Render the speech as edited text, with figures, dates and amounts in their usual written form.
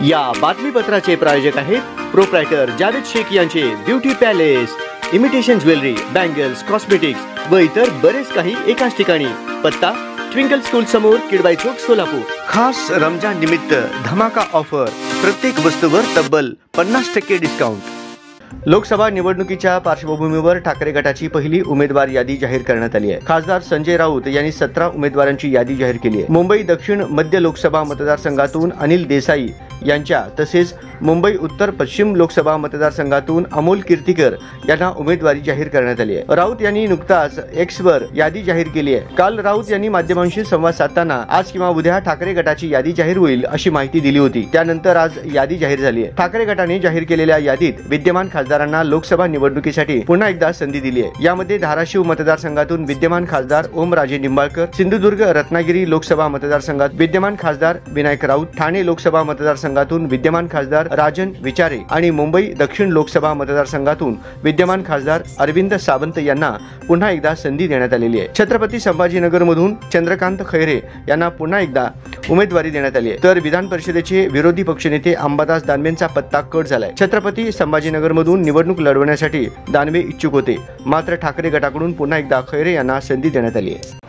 या बातमीपत्राचे प्रायोजक आहेत प्रोप्रायटर जावेद शेख यांचे beauty palace, imitation jewellery, bangles, cosmetics व इतर बरेच काही एकाच ठिकाणी। पत्ता ट्विंकल स्कूल समोर, किडबाई चौक, सोलापूर। खास रमजान निमित्त धमाका ऑफर, प्रत्येक वस्तूवर तब्बल 50% डिस्काउंट। लोकसभा निवडणुकीच्या पार्श्वभूमीवर ठाकरे गटाची पहिली उमेदवार यादी जाहीर करण्यात आली आहे। खासदार संजय राऊत यांनी 17 उमेदवारांची यादी जाहीर केली आहे। मुंबई दक्षिण मध्य लोकसभा मतदारसंघातून अनिल देसाई यांच्या तसेच मुंबई उत्तर पश्चिम लोकसभा मतदारसंघातून अमोल कीर्तिकर यांना उमेदवारी जाहीर करण्यात आली आहे। राऊत यांनी नुकताच एक्सवर यादी जाहीर केली आहे। काल राऊत यांनी माध्यमांशी संवाद साधताना आज किंवा उद्या ठाकरे गटाची यादी जाहीर होईल अशी माहिती दिली होती। त्यानंतर आज यादी जाहीर झाली आहे। ठाकरे गटाने जाहीर केलेल्या यादीत विद्यमान खासदारांना लोकसभा निवडणुकीसाठी पुन्हा एकदा संधी दिली आहे। यामध्ये धाराशिव मतदारसंघातून विद्यमान खासदार ओमराजे निंबाळकर, सिंधुदुर्ग रत्नागिरी लोकसभा मतदारसंघात विद्यमान खासदार विनायक राऊत, ठाणे लोकसभा मतदारसंघातून विद्यमान खासदार राजन विचारे आणि मुंबई दक्षिण लोकसभा मतदारसंघातून विद्यमान खासदार अरविंद सावंत यांना पुन्हा एकदा संधी देण्यात आलेली आहे। छत्रपती संभाजीनगर मधून चंद्रकांत खैरे यांना पुन्हा एकदा उमेदवारी देण्यात आली आहे। तर विधान परिषदेचे विरोधी पक्षनेते अंबादास दानवेंचा पत्ता कट झालाय। छत्रपती संभाजीनगर मधून निवडणूक लढवण्यासाठी दानवे इच्छुक होते, मात्र ठाकरे गटाकडून पुन्हा एकदा खैरे यांना संधी देण्यात आली आहे।